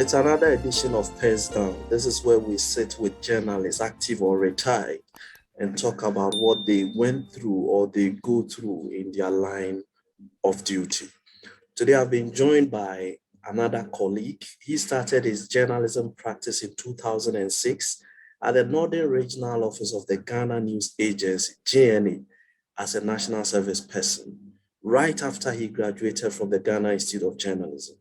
It's another edition of PENSDOWN. This is where we sit with journalists, active or retired, and talk about what they went through or they go through in their line of duty. Today, I've been joined by another colleague. He started his journalism practice in 2006 at the Northern Regional Office of the Ghana News Agency, GNA, as a national service person, right after he graduated from the Ghana Institute of Journalism.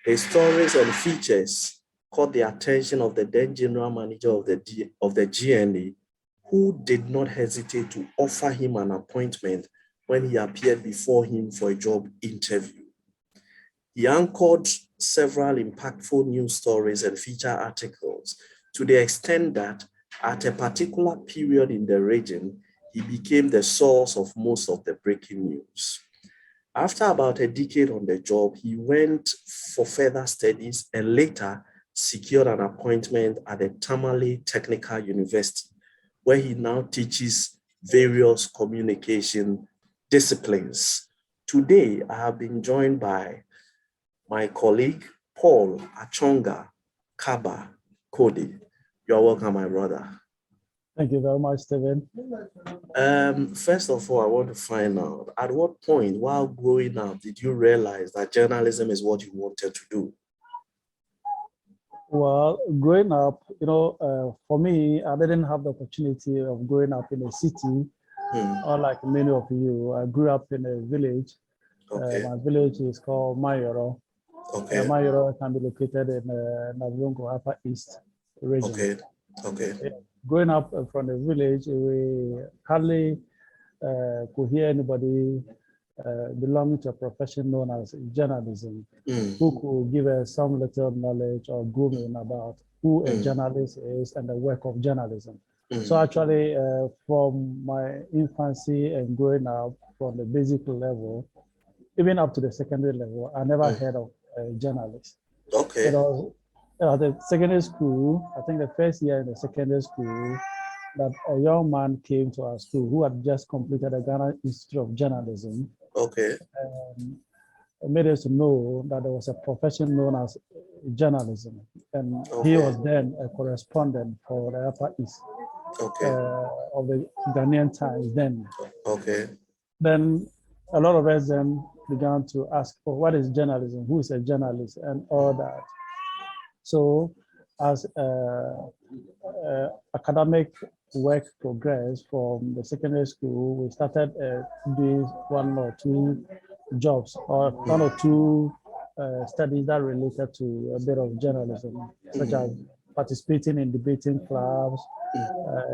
His stories and features caught the attention of the then general manager of the GNA, who did not hesitate to offer him an appointment when he appeared before him for a job interview. He anchored several impactful news stories and feature articles to the extent that at a particular period in the region, he became the source of most of the breaking news. After about a decade on the job, he went for further studies and later secured an appointment at the Tamale Technical University, where he now teaches various communication disciplines. Today, I have been joined by my colleague, Paul Achonga, Kabah, Kwode. You're welcome, my brother. Thank you very much, Stephen. First of all, I want to find out, at what point while growing up did you realize that journalism is what you wanted to do? Well, growing up, for me, I didn't have the opportunity of growing up in a city, unlike many of you. I grew up in a village. Okay. My village is called Mayoro. Okay. Mayoro can be located in Navrongo Upper East region. Okay. Okay. Growing up from the village, we hardly could hear anybody belonging to a profession known as journalism, who could give us some little knowledge or grooming about who a journalist is and the work of journalism. So actually, from my infancy and growing up from the basic level, even up to the secondary level, I never heard of a journalist. Okay. At the secondary school, I think the first year in the secondary school, that a young man came to our school who had just completed the Ghana Institute of Journalism. Okay. And made us know that there was a profession known as journalism. And he was then a correspondent for the Upper East of the Ghanaian Times then. Okay. Then a lot of us then began to ask, what is journalism? Who is a journalist? And all that. So as academic work progressed from the secondary school, we started doing one or two jobs or one or two studies that related to a bit of journalism, such as participating in debating clubs,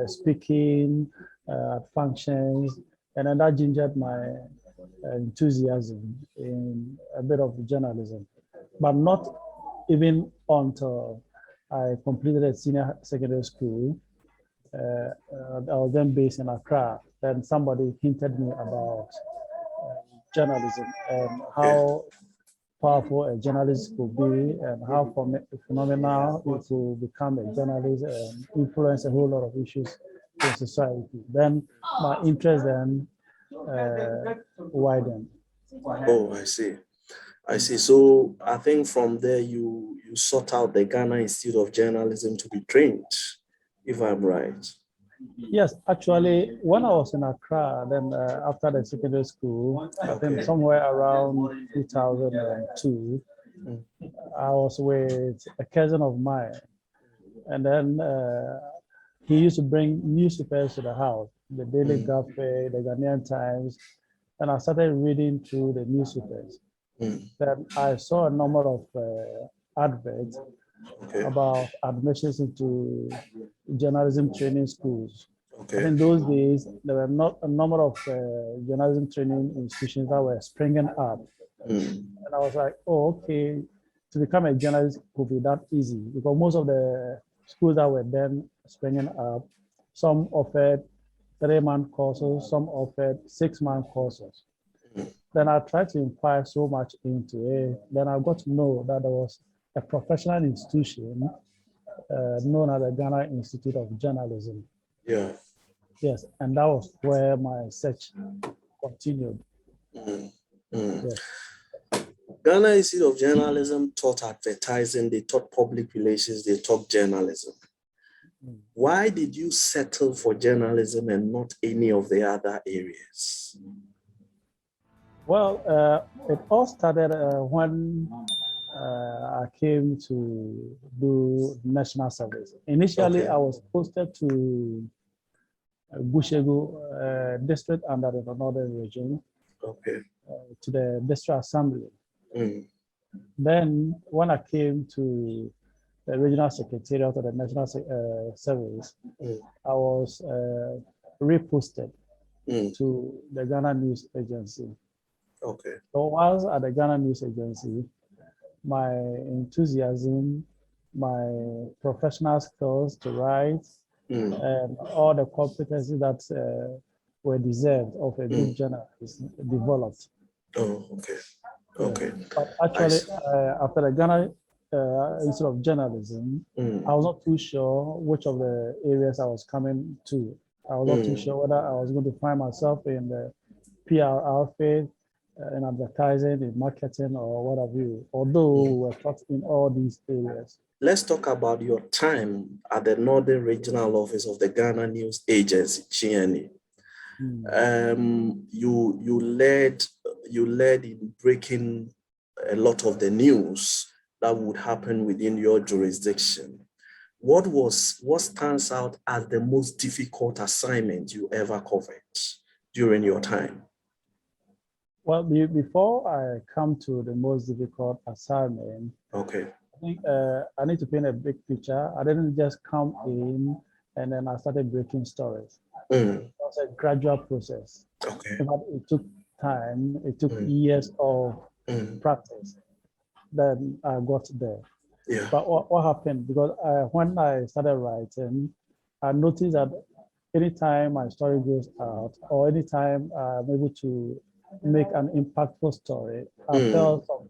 speaking at functions, and then that gingered my enthusiasm in a bit of journalism, but not even until I completed a senior secondary school. I was then based in Accra. Then somebody hinted me about journalism and how powerful a journalist could be and how phenomenal it could become a journalist and influence a whole lot of issues in society. Then my interest then widened. Oh, I see. I see. So I think from there you sought out the Ghana Institute of Journalism to be trained, if I'm right. Yes, actually, when I was in Accra, then after the secondary school, I think somewhere around 2002, I was with a cousin of mine, and then he used to bring newspapers to the house, the Daily Grapple, the Ghanaian Times, and I started reading through the newspapers. Then I saw a number of adverts about admissions into journalism training schools. In those days, there were not a number of journalism training institutions that were springing up. And I was like, oh, okay, to become a journalist could be that easy, because most of the schools that were then springing up, some offered 3-month courses, some offered 6-month courses. Then I tried to inquire so much into it. Then I got to know that there was a professional institution known as the Ghana Institute of Journalism. Yeah. Yes, and that was where my search continued. Yes. Ghana Institute of Journalism taught advertising, they taught public relations, they taught journalism. Why did you settle for journalism and not any of the other areas? Well, it all started when I came to do national service. Initially, Okay. I was posted to Bushegu district under the northern region, Okay. to the district assembly. Mm. Then, when I came to the regional secretariat of the national service, I was reposted to the Ghana News Agency. Okay. So whilst at the Ghana News Agency, my enthusiasm, my professional skills to write, and all the competencies that were deserved of a good journalist developed. Oh, okay. Okay. But actually, after the Ghana Institute of Journalism, I was not too sure which of the areas I was coming to. I was not too sure whether I was going to find myself in the PR outfit, in advertising, in marketing, or what have you, although we were taught in all these areas. Let's talk about your time at the Northern Regional Office of the Ghana News Agency, GNA. You led in breaking a lot of the news that would happen within your jurisdiction. What stands out as the most difficult assignment you ever covered during your time? Well, before I come to the most difficult assignment, okay, I think I need to paint a big picture. I didn't just come in and then I started breaking stories. It was a gradual process. Okay. In fact, it took time. It took years of practice. Then I got there. Yeah. But what happened? Because when I started writing, I noticed that anytime my story goes out or anytime I'm able to make an impactful story, I felt some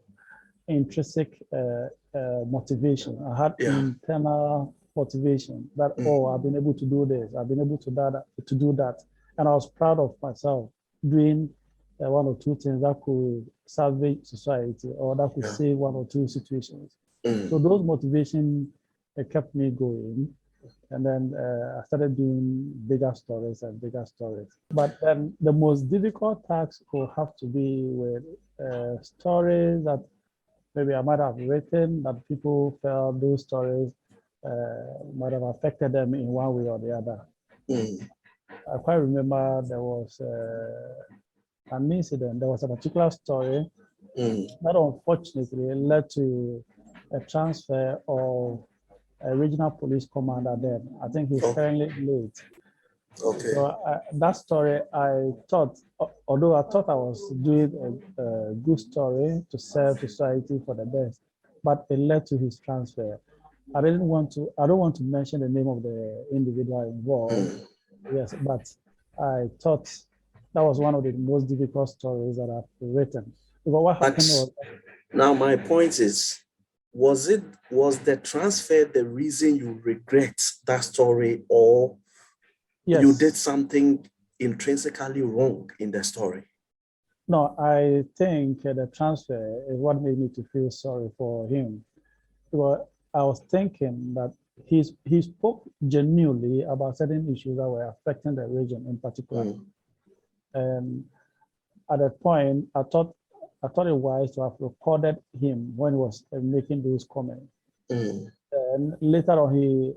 intrinsic motivation. I had internal motivation that, I've been able to do this, I've been able to do that. And I was proud of myself doing one or two things that could salvage society or that could save one or two situations. So those motivations kept me going. And then I started doing bigger stories and bigger stories. But then the most difficult task will have to be with stories that maybe I might have written, that people felt those stories might have affected them in one way or the other. I quite remember there was an incident. There was a particular story that unfortunately led to a transfer of a regional police commander then. I think he's currently late. Okay. So that story, I thought, although I thought I was doing a good story to serve society for the best, but it led to his transfer. I don't want to mention the name of the individual involved. Yes, but I thought that was one of the most difficult stories that I've written. Because what happened was, now my point is, was the transfer the reason you regret that story, or you did something intrinsically wrong in the story? No, I think the transfer is what made me to feel sorry for him. Because I was thinking that he spoke genuinely about certain issues that were affecting the region in particular. And at that point, I thought it wise to have recorded him when he was making those comments. And later on, he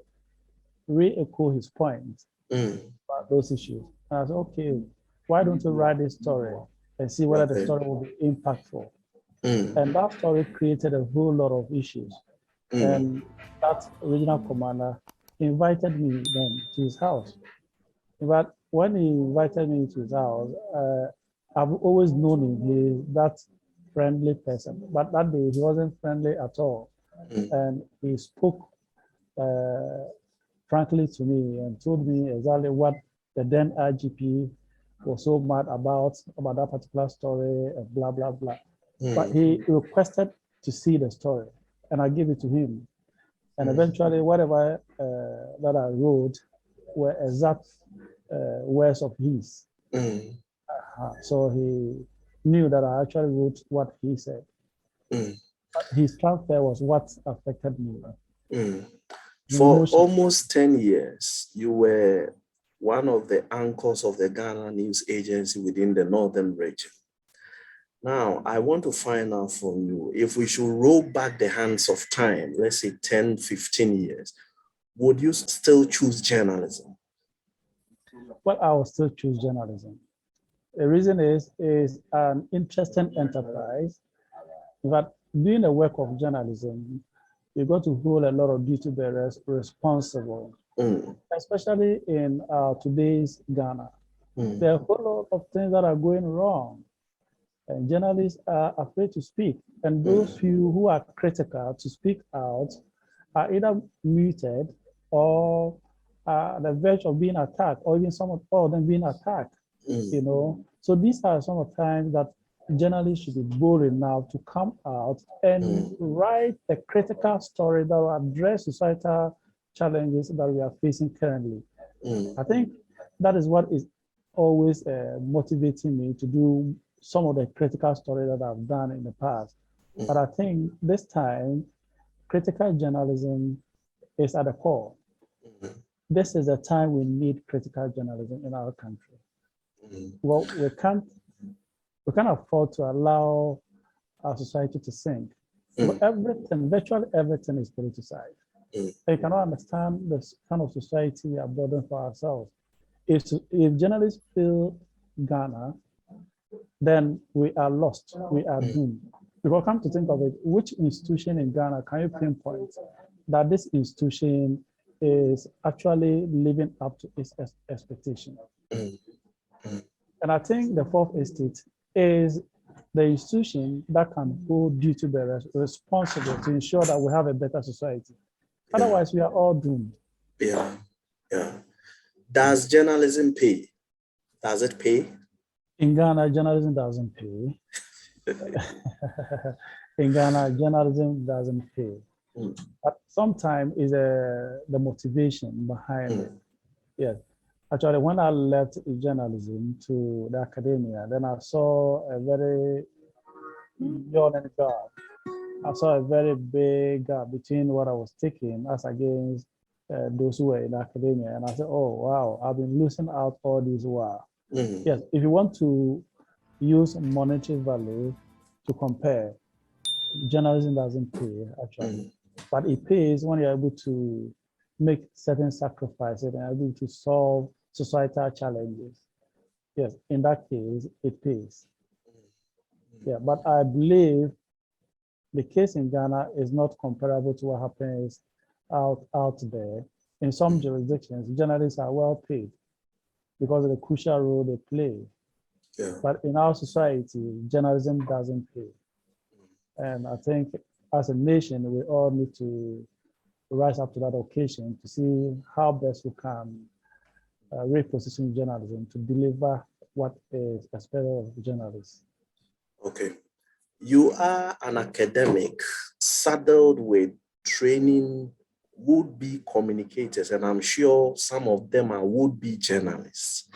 re-echoed his point about those issues. And I said, okay, why don't you write this story and see whether the story will be impactful? And that story created a whole lot of issues. And that regional commander invited me then to his house. But when he invited me to his house, I've always known him. He's that friendly person. But that day, he wasn't friendly at all. And he spoke frankly to me and told me exactly what the then IGP was so mad about that particular story and blah, blah, blah. But he requested to see the story and I gave it to him. And eventually, whatever that I wrote were exact words of his. So he knew that I actually wrote what he said. Mm, His transfer was what affected me. mm. The For emotion. almost 10 years, you were one of the anchors of the Ghana News Agency within the Northern region. Now, I want to find out from you, if we should roll back the hands of time, let's say 10, 15 years, would you still choose journalism? Well, I will still choose journalism. The reason is an interesting enterprise. But doing the work of journalism, you got to hold a lot of duty bearers responsible, especially in today's Ghana. There are a whole lot of things that are going wrong, and journalists are afraid to speak. And those few who are critical to speak out are either muted or at the verge of being attacked, or even some of them being attacked. You know, so these are some of the times that journalists should be bold enough to come out and write a critical story that will address societal challenges that we are facing currently. I think that is what is always motivating me to do some of the critical stories that I've done in the past. But I think this time, critical journalism is at the core. This is the time we need critical journalism in our country. Well, we can't afford to allow our society to sink. But everything, virtually everything is politicized. We cannot understand this kind of society we are building for ourselves. If journalists fail Ghana, then we are lost, we are doomed. Because come to think of it, which institution in Ghana can you pinpoint that this institution is actually living up to its expectation? And I think the fourth estate is the institution that can hold duty bearers responsible to ensure that we have a better society. Otherwise, we are all doomed. Yeah. Does journalism pay? Does it pay? In Ghana, journalism doesn't pay. In Ghana, journalism doesn't pay. But sometimes is the motivation behind it. Yes. Actually, when I left journalism to the academia, then I saw a very yawning gap. I saw a very big gap between what I was taking as against those who were in academia. And I said, oh, wow, I've been losing out all this while. Yes, if you want to use monetary value to compare, journalism doesn't pay, actually. But it pays when you're able to make certain sacrifices and able to solve societal challenges. Yes, in that case, it pays. Yeah, but I believe the case in Ghana is not comparable to what happens out there. In some jurisdictions, journalists are well paid because of the crucial role they play. But in our society, journalism doesn't pay. And I think as a nation, we all need to rise up to that occasion to see how best we can reposition journalism to deliver what is expected of journalists. Okay. You are an academic saddled with training would-be communicators, and I'm sure some of them are would-be journalists.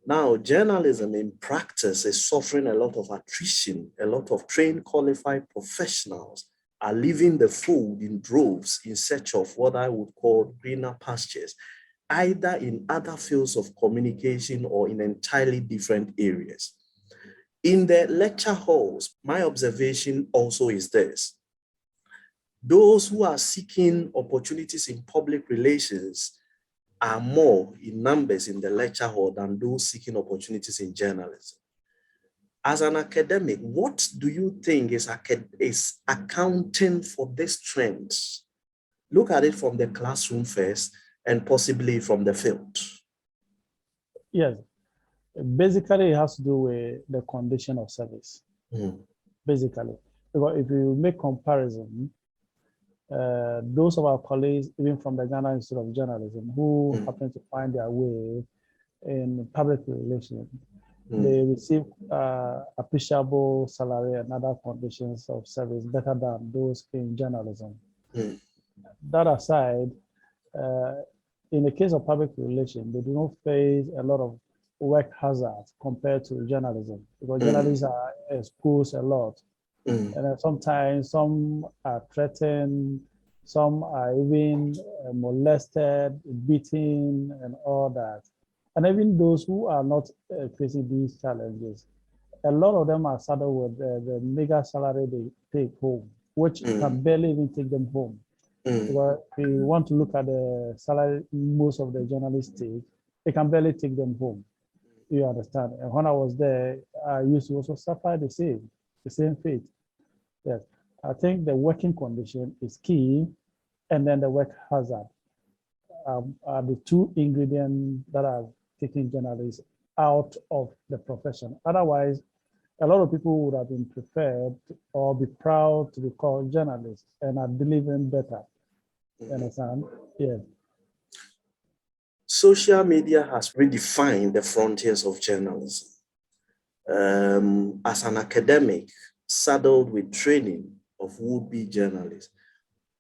Now, journalism in practice is suffering a lot of attrition. A lot of trained, qualified professionals are leaving the fold in droves in search of what I would call greener pastures, either in other fields of communication or in entirely different areas. In the lecture halls, my observation also is this. Those who are seeking opportunities in public relations are more in numbers in the lecture hall than those seeking opportunities in journalism. As an academic, what do you think is accounting for this trend? Look at it from the classroom first and possibly from the field. Yes, basically it has to do with the condition of service. Basically, because if you make comparison, those of our colleagues, even from the Ghana Institute of Journalism, who happen to find their way in public relations, they receive appreciable salary and other conditions of service better than those in journalism. That aside, in the case of public relations, they do not face a lot of work hazards compared to journalism, because journalists are exposed a lot Mm, And sometimes some are threatened, some are even molested, beaten, and all that. And even those who are not facing these challenges, a lot of them are saddled with the mega salary they take home, which can mm, barely even take them home. mm, Because if you want to look at the salary most of the journalists take, they can barely take them home. You understand? And when I was there, I used to also suffer the same fate. Yes. I think the working condition is key, and then the work hazard are the two ingredients that are taking journalists out of the profession. Otherwise, a lot of people would have been preferred or be proud to be called journalists and are delivering better. You mm. understand? Yes. Social media has redefined the frontiers of journalism. As an academic saddled with training of would-be journalists,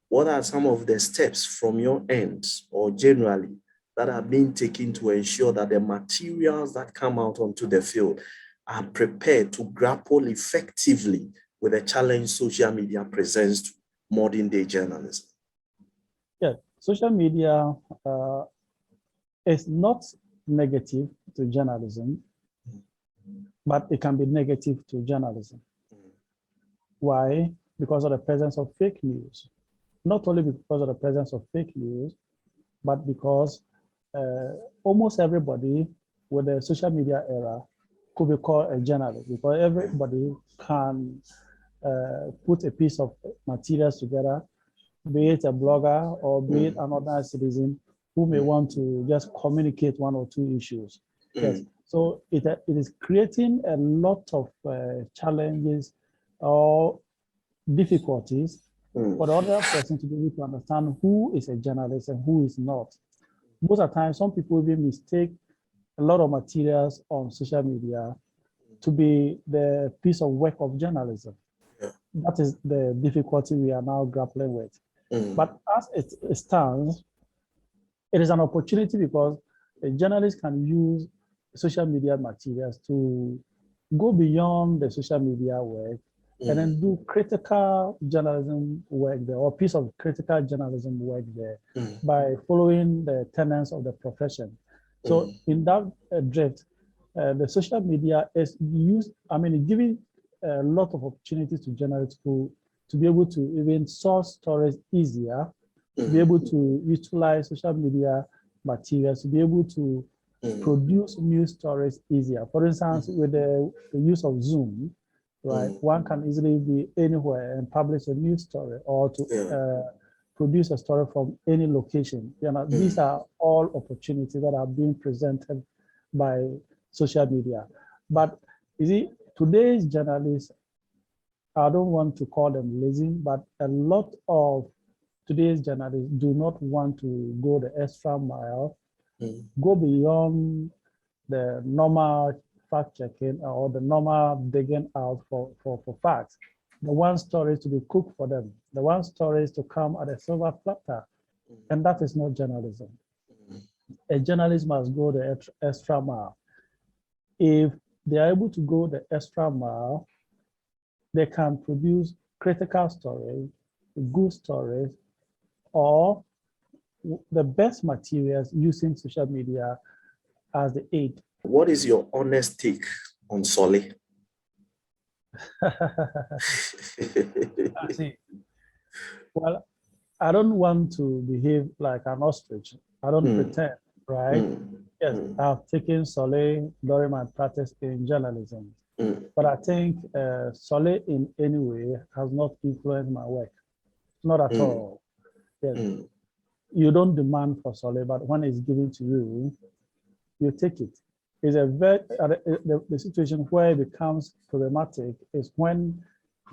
what are some of the steps from your end or generally that are being taken to ensure that the materials that come out onto the field are prepared to grapple effectively with the challenge social media presents to modern day journalism? Yeah. Social media uh, is not negative to journalism, but it can be negative to journalism. Why? Because of the presence of fake news. Not only because of the presence of fake news, but because uh, almost everybody with the social media era could be called a journalist because everybody can put a piece of materials together, be it a blogger or be it Mm, another citizen who may want to just communicate one or two issues. Yes. mm, So it is creating a lot of challenges or difficulties for mm, the other person to be able to understand who is a journalist and who is not. Most of the time, some people even mistake a lot of materials on social media to be the piece of work of journalism. yeah, That is the difficulty we are now grappling with. mm, But as it stands, it is an opportunity because a journalist can use social media materials to go beyond the social media work and mm, then do critical journalism work there or piece of critical journalism work there mm, by following the tenets of the profession. So mm, in that drift, the social media is used, I mean, giving a lot of opportunities to journalists to be able to even source stories easier, to be able mm, to utilize social media materials, to be able to mm, produce news stories easier. For instance, with the use of Zoom, right, mm, one can easily be anywhere and publish a news story or to yeah, produce a story from any location. You know, these mm, are all opportunities that are being presented by social media. But you see, today's journalists, I don't want to call them lazy, but a lot of today's journalists do not want to go the extra mile, mm, go beyond the normal fact checking or the normal digging out for facts. The one story is to be cooked for them. The one story is to come at a silver platter. And that is not journalism. mm, A journalist must go the extra mile. If they are able to go the extra mile, they can produce critical stories, good stories, or the best materials using social media as the aid. what is your honest take on Soli? I see. Well, I don't want to behave like an ostrich. I don't Mm, pretend, right? mm, Yes, mm, I've taken Soli during my practice in journalism, mm, but I think Soli in any way has not influenced my work. Not at mm, all. Yes, mm, you don't demand for Soli, but when it's given to you, you take it. It's a very the situation where it becomes problematic is when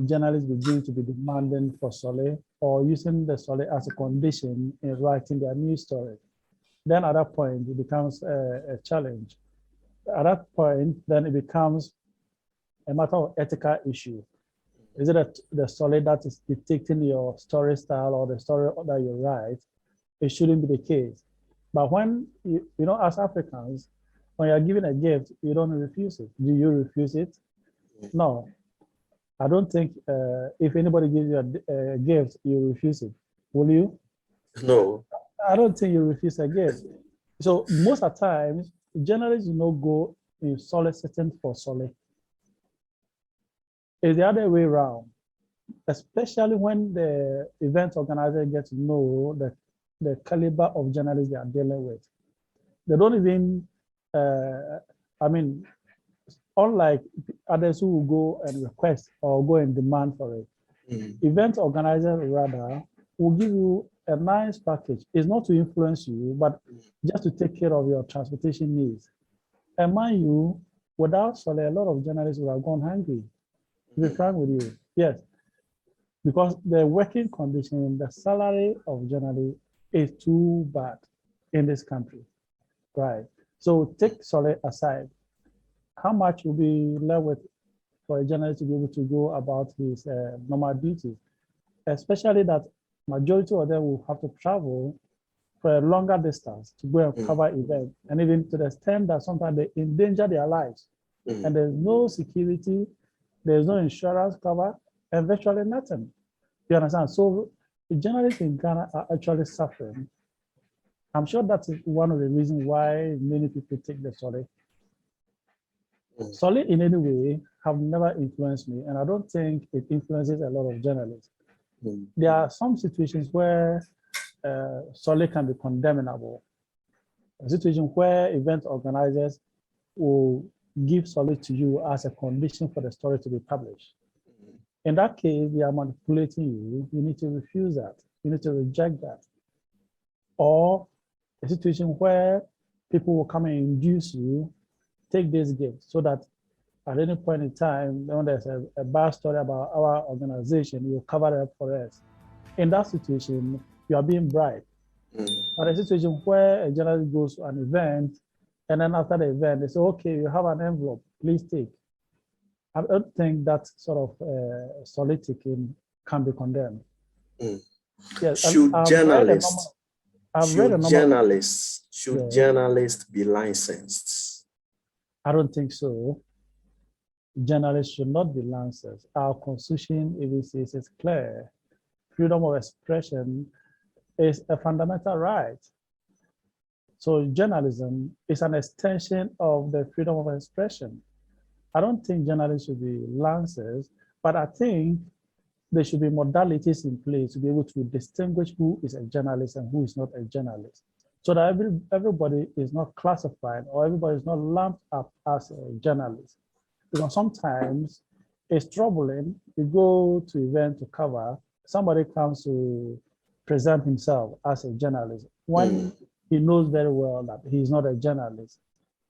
journalists begin to be demanding for Soli or using the Soli as a condition in writing their news story. Then at that point, it becomes a challenge. At that point, then it becomes a matter of ethical issue. Is it the Soli that is dictating your story style or the story that you write? It shouldn't be the case. But when you know, as Africans, when you're given a gift, you don't refuse it. Do you refuse it? No. I don't think if anybody gives you a gift, you refuse it. Will you? No. I don't think you refuse a gift. So most of the times, journalists do not go in soliciting for Soli. It's the other way around, especially when the event organizer gets to know the caliber of journalists they are dealing with. They don't even, I mean, unlike others who will go and request or go and demand for it, event organizers rather will give you a nice package. It's not to influence you, but just to take care of your transportation needs. And mind you, without Soli, a lot of journalists would have gone hungry. To be frank with you, yes, because the working condition, the salary of journalists is too bad in this country, right? So take Soli aside. How much will be left with for a journalist to be able to go about his normal duties, especially that majority of them will have to travel for a longer distance to go and cover events, and even to the extent that sometimes they endanger their lives. And there's no security, there's no insurance cover, and virtually nothing. You understand? So the journalists in Ghana are actually suffering. I'm sure that is one of the reasons why many people take the Soli. Soli in any way have never influenced me, and I don't think it influences a lot of journalists. There are some situations where Soli can be condemnable. A situation where event organizers will give Soli to you as a condition for the story to be published. In that case, they are manipulating you. You need to refuse that. You need to reject that. Or a situation where people will come and induce you, take this gift, so that at any point in time, when there's a bad story about our organization, you cover it up for us. In that situation, you are being bribed. But a situation where a journalist goes to an event, and then after the event, they say, okay, you have an envelope, please take. I don't think that sort of Soli taking can be condemned. Yes, Should journalists be licensed? I don't think so. Journalists should not be licensed. Our constitution even says it's clear. Freedom of expression is a fundamental right. So journalism is an extension of the freedom of expression. I don't think journalists should be licensed, but I think there should be modalities in place to be able to distinguish who is a journalist and who is not a journalist, so that everybody is not classified or everybody is not lumped up as a journalist. Because sometimes it's troubling. You go to event to cover, somebody comes to present himself as a journalist when he knows very well that he's not a journalist.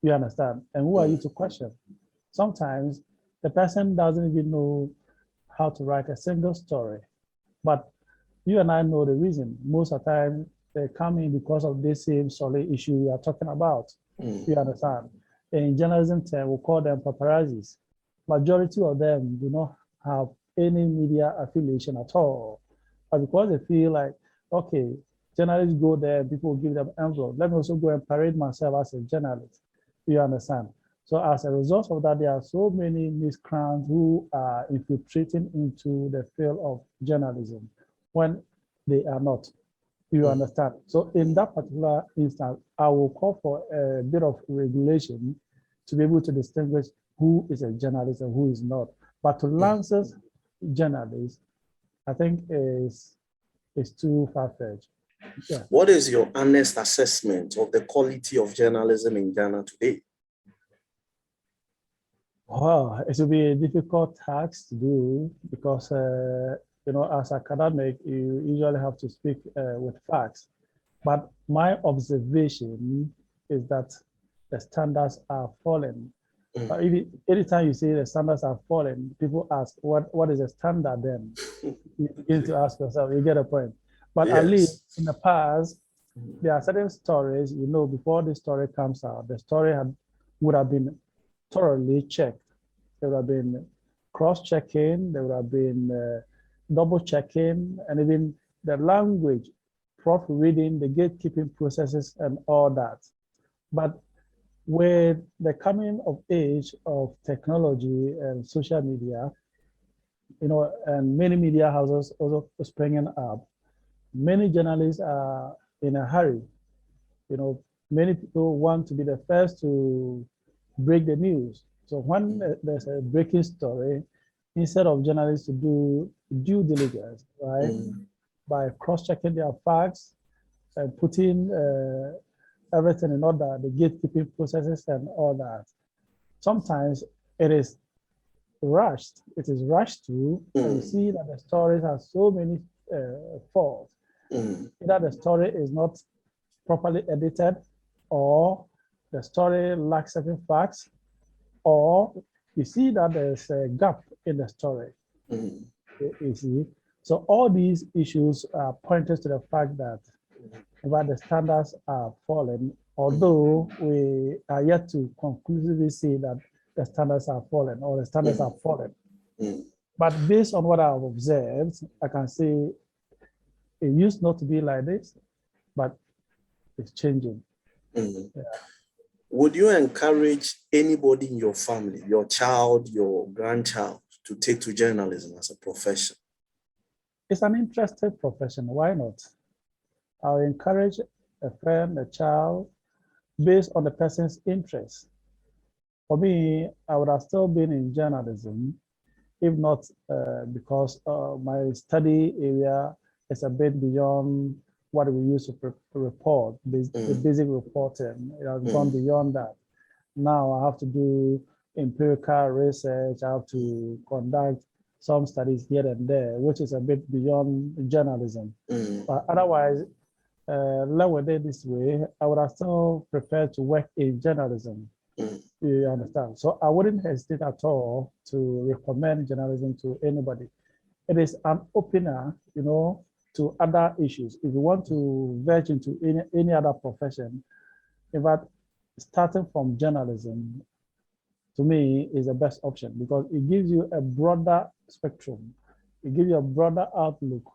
You understand? And who are you to question? Sometimes the person doesn't even know how to write a single story. But you and I know the reason. Most of the time, they come in because of this same Soli issue we are talking about. You understand? In journalism term, we call them paparazzis. Majority of them do not have any media affiliation at all. But because they feel like, okay, journalists go there, people give them envelope. Let me also go and parade myself as a journalist. You understand? So as a result of that, there are so many miscreants who are infiltrating into the field of journalism when they are not. You understand? So in that particular instance, I will call for a bit of regulation to be able to distinguish who is a journalist and who is not. But to license journalists, I think is too far-fetched. Yeah. What is your honest assessment of the quality of journalism in Ghana today? Well, it will be a difficult task to do because, you know, as academic, you usually have to speak with facts. But my observation is that the standards are falling. Anytime you say the standards are falling, people ask, what is the standard then? You begin to ask yourself, you get a point. But at least in the past, there are certain stories, you know, before the story comes out, the story would have been thoroughly checked. There would have been cross-checking, there would have been double-checking, and even the language, proofreading, the gatekeeping processes, and all that. But with the coming of age of technology and social media, and many media houses also springing up. Many journalists are in a hurry. Many people want to be the first to break the news. So when there's a breaking story, instead of journalists to do due diligence, right, by cross-checking their facts and putting everything in order, the gatekeeping processes and all that, sometimes it is rushed. It is rushed through, and you see that the stories have so many faults. Either the story is not properly edited, or the story lacks certain facts, or you see that there's a gap in the story. You see, so all these issues are pointed to the fact that the standards are falling, although we are yet to conclusively say that the standards are falling or the standards are falling. But based on what I've observed, I can say it used not to be like this, but it's changing. Yeah. Would you encourage anybody in your family, your child, your grandchild, to take to journalism as a profession? It's an interesting profession. Why not? I'll encourage a friend, a child, based on the person's interest. For me, I would have still been in journalism, if not because my study area is a bit beyond what we used to report, the basic reporting. It has gone beyond that. Now I have to do empirical research. I have to conduct some studies here and there, which is a bit beyond journalism. But otherwise, let me say this way, I would have still preferred to work in journalism. You understand? So I wouldn't hesitate at all to recommend journalism to anybody. It is an opener, to other issues. If you want to verge into any other profession, in fact, starting from journalism, to me, is the best option because it gives you a broader spectrum. It gives you a broader outlook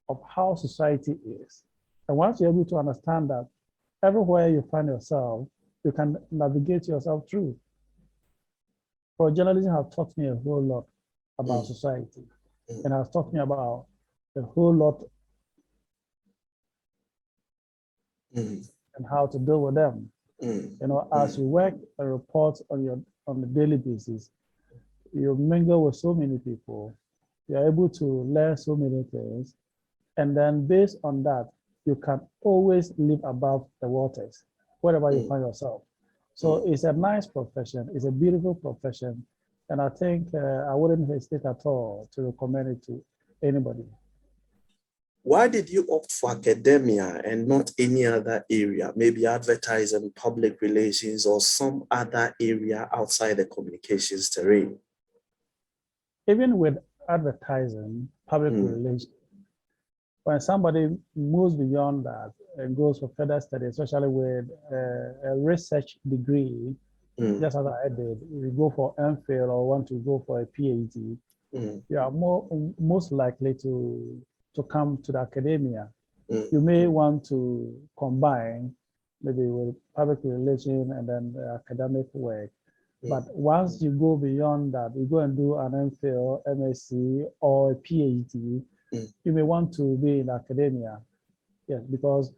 of how society is. And once you're able to understand that, everywhere you find yourself, you can navigate yourself through. For journalism has taught me a whole lot about society, and has taught me about a whole lot and how to deal with them. As you work and report on a daily basis, you mingle with so many people, you're able to learn so many things, and then based on that, you can always live above the waters, wherever you find yourself. So it's a nice profession, it's a beautiful profession, and I think I wouldn't hesitate at all to recommend it to anybody. Why did you opt for academia and not any other area, maybe advertising, public relations, or some other area outside the communications terrain? Even with advertising, public relations, when somebody moves beyond that and goes for further study, especially with a research degree, just as I did, you go for MPhil or want to go for a PhD, you are most likely to come to the academia. You may want to combine maybe with public relations and then academic work. But once you go beyond that, you go and do an MPhil, MSc, or a PhD, you may want to be in academia. Yes, because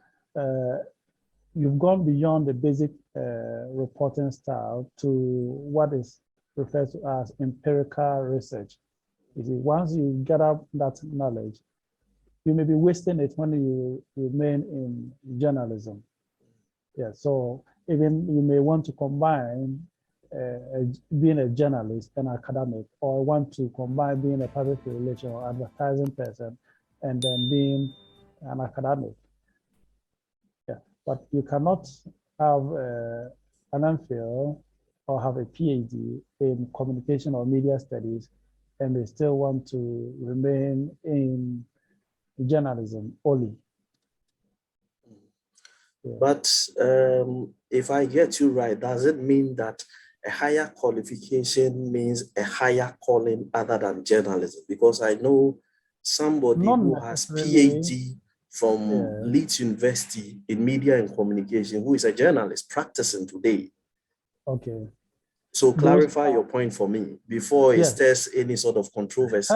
you've gone beyond the basic reporting style to what is referred to as empirical research. You see, once you get up that knowledge, you may be wasting it when you remain in journalism. Yeah, so even you may want to combine being a journalist and academic, or want to combine being a public relation or advertising person and then being an academic. Yeah, but you cannot have an MPhil or have a PhD in communication or media studies and they still want to remain in journalism only. Yeah. But if I get you right, does it mean that a higher qualification means a higher calling other than journalism? Because I know somebody who has PhD from Leeds University in media and communication, who is a journalist practicing today. Okay. So Those clarify are, your point for me before it yes, stirs any sort of controversy.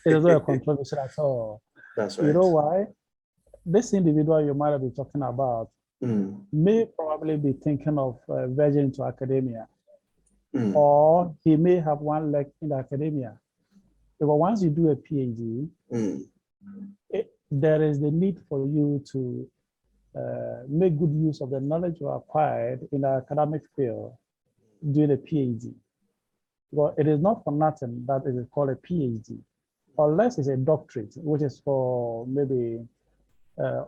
it is not a controversy at all. That's You right. know why? This individual you might be talking about Mm, may probably be thinking of verging into academia, mm, or he may have one leg in academia. Because once you do a PhD, mm, there is the need for you to make good use of the knowledge you acquired in the academic field doing a PhD. Well, it is not for nothing that it is called a PhD, unless it's a doctorate, which is for maybe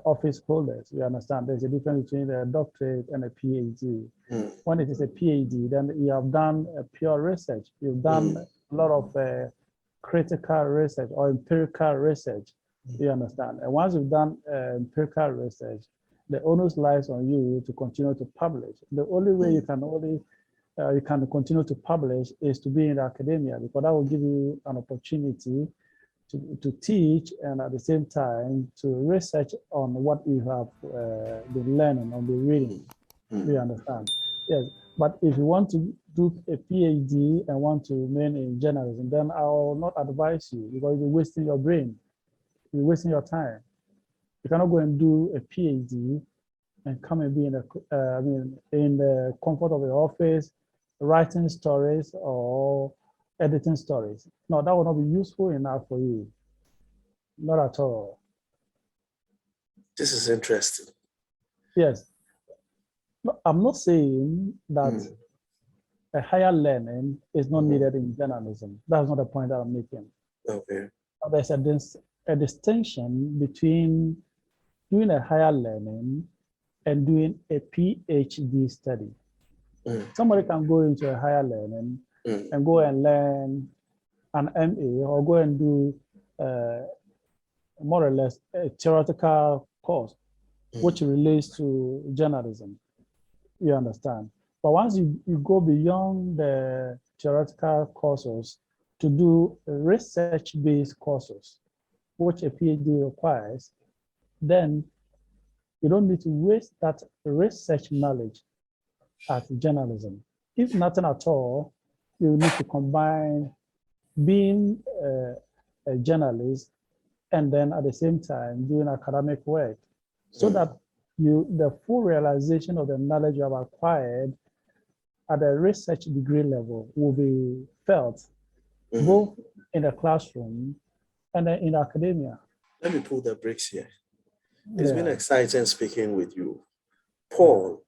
office holders. You understand? There's a difference between a doctorate and a PhD. mm, When it is a PhD, then you have done pure research. You've done a lot of critical research or empirical research. You understand? And once you've done empirical research, the onus lies on you to continue to publish. The only way you can continue to publish is to be in academia, because that will give you an opportunity to teach and at the same time to research on what you have been learning or been reading. Do you understand? Yes. But if you want to do a PhD and want to remain in journalism, then I will not advise you, because you're wasting your brain, you're wasting your time. You cannot go and do a PhD and come and be in the comfort of your office, writing stories or editing stories. No, that will not be useful enough for you. Not at all. This is interesting. Yes. No, I'm not saying that a higher learning is not needed in journalism. That's not the point that I'm making. Okay. There's a distinction between doing a higher learning and doing a PhD study. Somebody can go into a higher learning and go and learn an MA or go and do more or less a theoretical course which relates to journalism. You understand? But once you go beyond the theoretical courses to do research-based courses, which a PhD requires, then you don't need to waste that research knowledge at journalism. If nothing at all, you need to combine being a journalist and then at the same time doing academic work, so that the full realization of the knowledge you have acquired at the research degree level will be felt both in the classroom and then in academia. Let me pull the brakes here. It's been exciting speaking with you. Paul,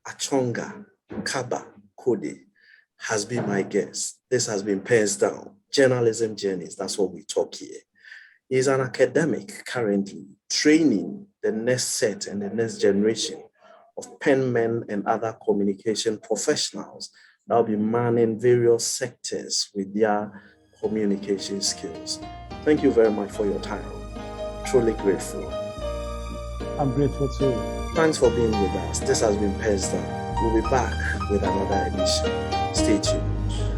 Achonga, Kabah, Kwode has been my guest. This has been PENSDOWN, Journalism Journeys. That's what we talk here. He's an academic currently training the next set and the next generation of pen men and other communication professionals that will be manning various sectors with their communication skills. Thank you very much for your time. Truly grateful. I'm grateful too. Thanks for being with us. This has been PENSDOWN. We'll be back with another edition. Stay tuned.